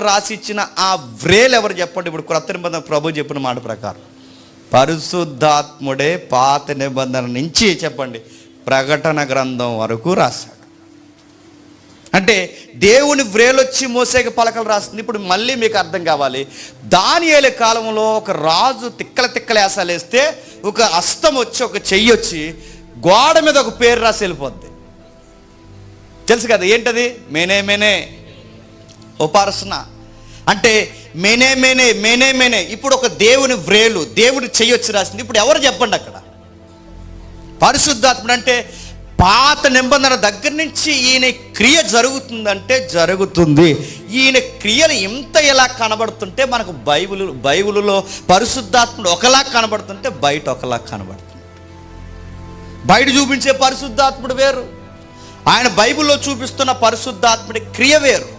రాసి ఇచ్చిన ఆ వ్రేలు ఎవరు చెప్పండి? ఇప్పుడు క్రొత్త నిబంధన ప్రభు చెప్పిన మాట ప్రకారం పరిశుద్ధాత్ముడే పాత నిబంధన నుంచి చెప్పండి ప్రకటన గ్రంథం వరకు రాశాడు. అంటే దేవుని వ్రేలొచ్చి మోసేకి పలకలు రాస్తుంది. ఇప్పుడు మళ్ళీ మీకు అర్థం కావాలి, దానియేలు కాలంలో ఒక రాజు తిక్కల వేసాలు వేస్తే ఒక హస్తం వచ్చి ఒక చెయ్యి వచ్చి గోడ మీద ఒక పేరు రాసి వెళ్ళిపోద్ది. తెలుసు కదా ఏంటది? మేనే మేనే ఉపాసన అంటే మేనే మేనే మేనే మేనే. ఇప్పుడు ఒక దేవుని వ్రేలు దేవుని చెయ్యొచ్చి రాసింది. ఇప్పుడు ఎవరు చెప్పండి అక్కడ? పరిశుద్ధాత్ముడు అంటే పాత నిబంధన దగ్గర నుంచి ఈయన క్రియ జరుగుతుందంటే జరుగుతుంది. ఈయన క్రియలు ఇంత ఎలా కనబడుతుంటే మనకు బైబిల్లో పరిశుద్ధాత్ముడు ఒకలా కనబడుతుంటే బయట ఒకలా కనబడుతుంది. బయట చూపించే పరిశుద్ధాత్ముడు వేరు, ఆయన బైబిల్లో చూపిస్తున్న పరిశుద్ధాత్ముడి క్రియ వేరు.